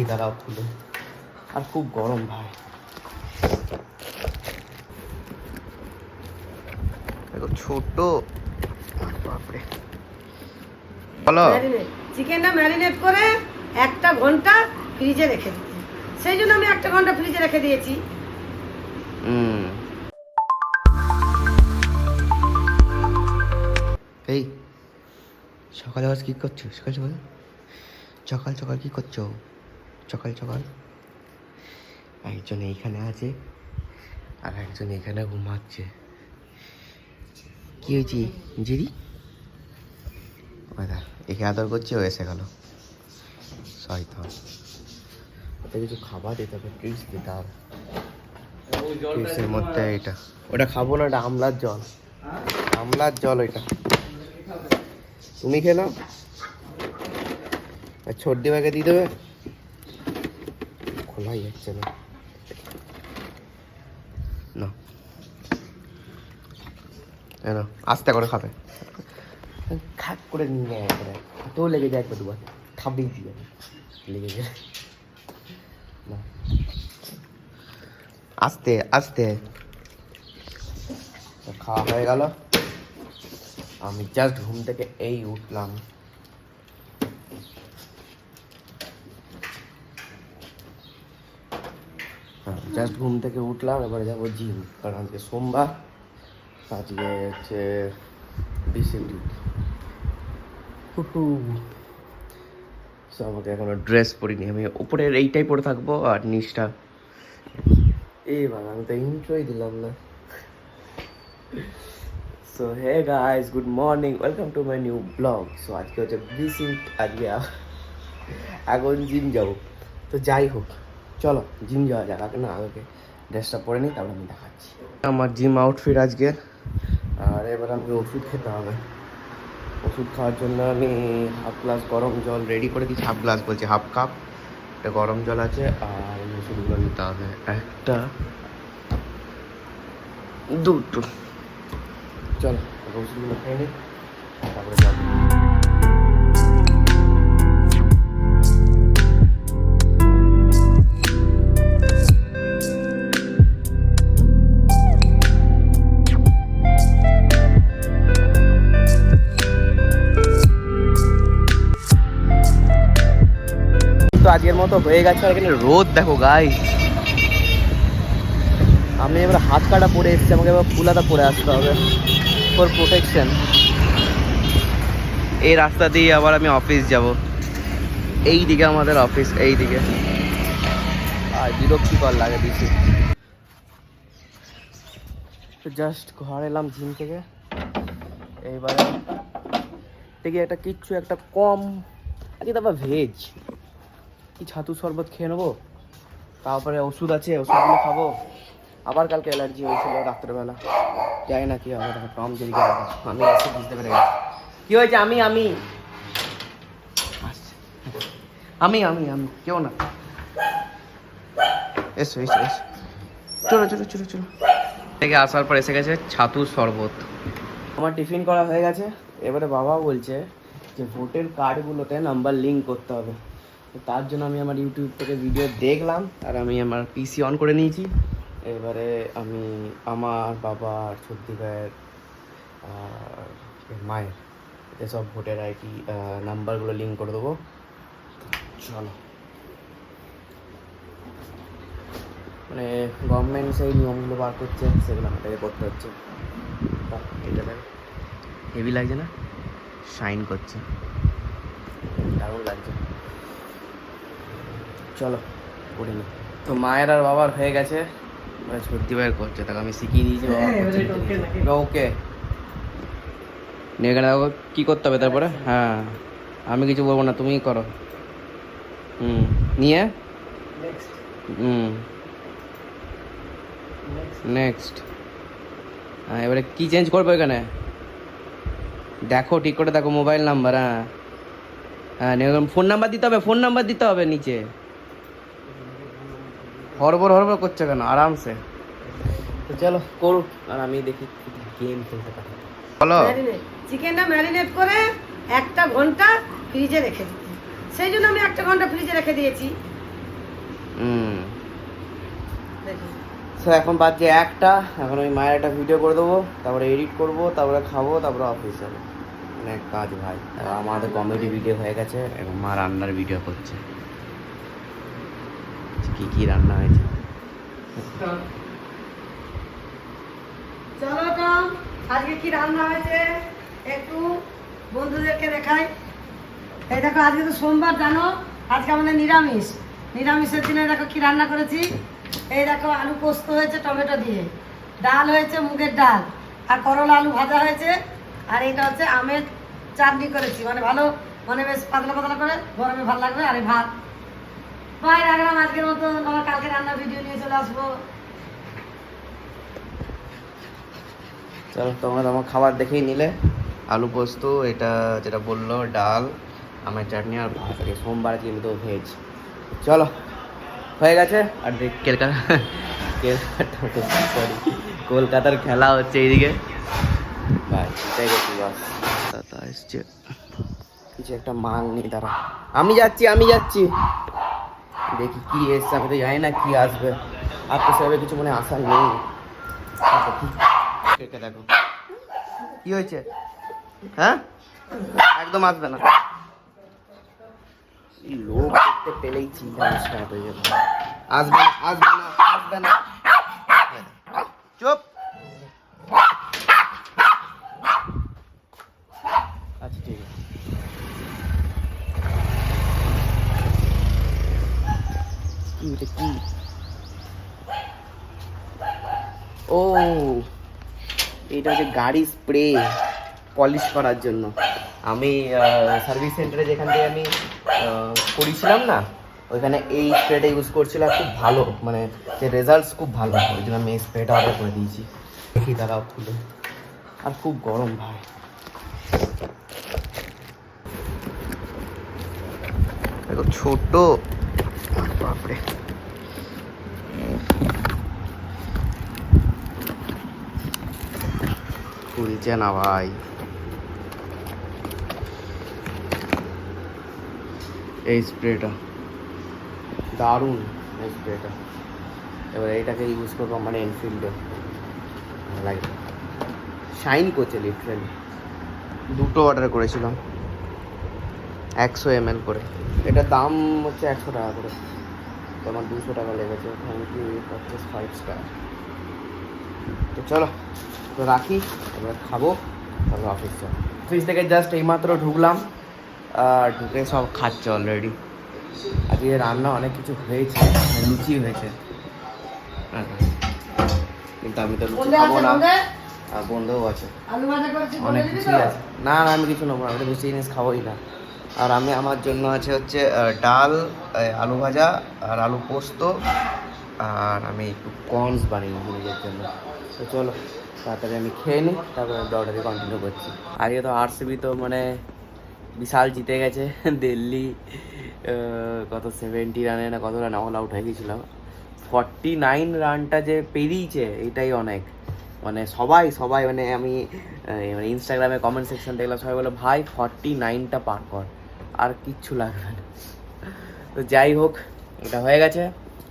দাঁড়াও খুলে। আর খুব গরম ভাই, দেখো ছোট। বাপরে, বলো। চিকেনটা ম্যারিনেট করে 1 ঘন্টা ফ্রিজে রেখে দিতে, সেই জন্য আমি 1 ঘন্টা ফ্রিজে রেখে দিয়েছি। এই সকালে আজ কি করছো? সকাল সকাল সকাল সকাল কি করছো? সকাল সকাল একজন এইখানে আছে আর একজন এখানে ঘুমাচ্ছে। কি হয়েছে জিরি? একে আদর করছে, ও এসে গেল। শয়তান, ওটা কিছু খাবার দিতে হবে, ট্রিক্স দিতে হবে। ট্রিক্সের মধ্যে এটা, ওটা খাবো না, এটা আমলার জল। আমলার জল ওইটা, তুমি খেয়ে নাও। ছোট্টি ব্যাগে দিয়ে দেবে, খোলাই যাচ্ছে না। না কেন আস্তে করে খাবে, খাট করে নিয়ে নেয় একবারে, হাতেও লেগে যায় একবার দুবার, খাবেই দিয়ে লেগে যায় না। আস্তে আস্তে খাওয়া হয়ে গেল। আমি জাস্ট ঘুম থেকে এই উঠলাম। জাস্ট ঘুম থেকে উঠলাম, এবারে যাবো জিম, কারণ আজকে সোমবার, আজকে হচ্ছে বিসির ডিউটি। আমাকে এখনো ড্রেস পরিনি, আমি উপরের এইটাই পরে থাকবো আর নিচটা। আমি তো ইন্ট্রোই দিলাম না। So hey guys, good morning, welcome to my new vlog. সো আজকে হচ্ছে বিসির, আজকে এখন জিম যাবো। তো যাই হোক, চলো জিম যাওয়া যাক। আগে না, আগে ড্রেসটা পরে নিই, তারপর আমি দেখাচ্ছি আমার জিম আউটফিট আজকে। আর এবার আমাকে ওষুধ খেতে হবে। ওষুধ খাওয়ার জন্য আমি হাফ গ্লাস গরম জল রেডি করে দিচ্ছি। হাফ গ্লাস বলছি, হাফ কাপ একটা গরম জল আছে। আর ওষুধগুলো নিতে হবে, 1টা 2টো। চলো ওষুধগুলো খেয়ে নিই, তারপরে যাবো। আজকের মতো হয়ে গেছে। আর এখানে রোদ দেখো গাইস। আমি এবার হাত কাটা পরে এসেছি, আমাকে এবার ফুলাতা পরে আসতে হবে ফর প্রোটেকশন। এই রাস্তা দিয়ে আবার আমি অফিস যাব। এই দিকে আমাদের অফিস, এই দিকে। আর বিরক্তিকর লাগে বেশি। জাস্ট ঘর এলাম জিম থেকে। এইবারে দেখি একটা কিচ্ছু একটা কম, আজকে তারপর ভেজ কি ছাতু শরবত খেয়ে নেবো, তারপরে ওষুধ আছে, ওষুধগুলো খাবো। আবার কালকে অ্যালার্জি হয়েছিল রাত্রেবেলা, জানি না কি হবে। দেখো টম জেরিকে দেখো, আমি এসে বুঝতে পেরে গেছি কি হয়েছে। আমি আমি আমি আমি কেউ না। এসো এসো এসো, চলো চলো চলো চলো। থেকে আসার পর এসে গেছে ছাতু শরবত। আমার টিফিন করা হয়ে গেছে। এবারে বাবা বলছে যে ভোটের কার্ডগুলোতে নাম্বার লিঙ্ক করতে হবে। তো তার জন্য আমি আমার ইউটিউব থেকে ভিডিও দেখলাম, আর আমি আমার পিসি অন করে নিয়েছি। এবারে আমি আমার বাবা, ছোট্টি ভাইয়ের আর মায়ের এসব ভোটের আইডি নাম্বারগুলো লিঙ্ক করে দেবো। চলো, মানে গভর্নমেন্ট সেই নিয়মগুলো বার করছে, সেগুলো আমাকে করতে হচ্ছে। এটা দেখ, হেভি লাগছে না? শাইন করছে, দারুণ লাগছে। চলো করে নি। তো মায়ের আর বাবার হয়ে গেছে, মানে ছোট্টি ভাইয়ের করছে, তাকে আমি শিখিয়ে দিয়েছি। বাবা ওকে নিয়ে এখানে দেখো কী করতে হবে। তারপরে হ্যাঁ, আমি কিছু বলবো না, তুমিই করো। নিয়ে নেক্সট। হ্যাঁ, এবারে কি চেঞ্জ করবো এখানে? দেখো ঠিক করে দেখো, মোবাইল নাম্বার। হ্যাঁ হ্যাঁ, ফোন নাম্বার দিতে হবে, ফোন নাম্বার দিতে হবে নিচে। হড়বড় হড়বড় করছে কেন? আরামসে তো চলো করুক, আর আমি দেখি গেম খেলতে পারি। বলো। চিকেনটা ম্যারিনেট করে 1 ঘন্টা ফ্রিজে রেখে দিতে, সেই জন্য আমি 1 ঘন্টা ফ্রিজে রেখে দিয়েছি। দেখি তো এখন বাজছে 1টা, এখন আমি মায়ের একটা ভিডিও করে দেবো, তারপরে এডিট করবো, তারপরে খাবো, তারপরে অফিস যাবো। অনেক কাজ ভাই। আর আমাদের কমেডি ভিডিও হয়ে গেছে, এখন মা রান্নার ভিডিও করছে। কি কি রান্না হয়েছে চলো টম, আজকে কি রান্না হয়েছে একটু বন্ধুদেরকে দেখাই। এই দেখো, আজকে তো সোমবার, জানো আজকে আমাদের নিরামিষ। নিরামিষের দিনে দেখো কি রান্না করেছি। এই দেখো, আলু পোস্ত হয়েছে টমেটো দিয়ে, ডাল হয়েছে মুগের ডাল, আর করলা আলু ভাজা হয়েছে, আর এটা হচ্ছে আমের চাটনি করেছি, মানে ভালো, মানে বেশ পাতলা পাতলা করে, গরমে ভালো লাগবে। আর এই ভাত ভাই রাখলাম আজকের মতো, আমার কালকে রান্নার ভিডিও নিয়ে চলে আসবো। চলো, তোমরা তোমার খাবার দেখেই নিলে। আলু পোস্ত, এটা যেটা বললো, ডাল, আমের চাটনি আর ভাত। সোমবার কিন্তু ভেজ। চলো, হয়ে গেছে। আর দেখ কলকাতার খেলা হচ্ছে এইদিকে ভাই, এটাই গেছি বাস। দাদা এসছে, কিছু একটা মাল নেই, দাঁড়া আমি যাচ্ছি। দেখি কি এসছে, আমি তো জানি না কি আসবে। আর তো সেভাবে কিছু মনে আশা নেই। দেখো কি হয়েছে, হ্যাঁ একদম আসবে না। লোক দেখতে পেলেই চিন্তা স্টার্ট হয়ে যাবে। আসবে না। চুপ। আচ্ছা ঠিক আছে। কি ও, এটা হচ্ছে গাড়ি স্প্রে পলিশ করার জন্য। আমি সার্ভিস সেন্টারে যেখান থেকে আমি করেছিলাম না, ওইখানে এই স্প্রেটা ইউজ করছিলাম, খুব ভালো, মানে যে রেজাল্টস খুব ভালো, ওই জন্য আমি এই স্প্রেটা অর্ডার করে দিয়েছি। দেখি দাঁড়াও খুলে। আর খুব গরম ভাই। দেখো ছোট, বাপরে। খুলছে না ভাই। এই স্প্রেটা দারুণ, এই স্প্রেটা। এবার এইটাকে ইউজ করবো মানে এনফিল্ডে, লাগে শাইন করছে লিটারালি। দুটো অর্ডার করেছিলাম 100 ml করে। এটার দাম হচ্ছে 100 টাকা করে, তো আমার 200 টাকা লেগেছে। Thank you, 5 star. তো চলো, তো রাখি, এবার খাবো, তারপর অফিস যাবো। অফিস থেকে জাস্ট এইমাত্র ঢুকলাম, আর ঢুকে সব খাচ্ছে অলরেডি। আজকে রান্না অনেক কিছু হয়েছে, লুচি হয়েছে, কিন্তু আমি তো লুচি খাবো না। আর বন্ধুও আছে, অনেক কিছুই আছে। না আমি কিছু নেবো না, আমি তো বেশি জিনিস খাবোই না। আর আমি আমার জন্য আছে হচ্ছে ডাল, আলু ভাজা আর আলু পোস্ত, আর আমি একটু কর্নস বানিয়ে নিই নিজের জন্য। তো চলো তাড়াতাড়ি আমি খেয়ে নিই, তারপরে ব্লগটাকে কন্টিনিউ করছি। আজকে তো আরসিবি তো মানে বিশাল জিতে গেছে। দিল্লি কত 70 রানে না কত রান অল আউট হয়ে গেছিল। 49 রানটা যে পেরিয়েছে এটাই অনেক, মানে সবাই মানে আমি মানে ইনস্টাগ্রামে কমেন্ট সেকশন দেখলাম, সবাই বলে ভাই 49টা পার কর, আর কিচ্ছু লাগবে না। তো যাই হোক, এটা হয়ে গেছে,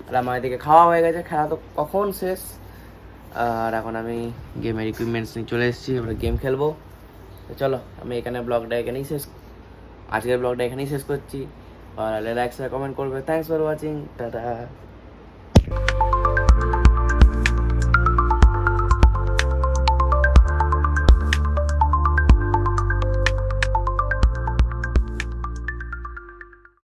আর আমার এদিকে খাওয়া হয়ে গেছে, খেলা তো কখন শেষ। আর এখন আমি গেমের ইকুইপমেন্টস নিয়ে চলে এসেছি, আমরা গেম খেলবো। তো চলো, আমি এখানে আজকের ব্লগটা এখানেই শেষ করছি। আর লাইক শেয়ার কমেন্ট করবে। Thanks for watching, tata.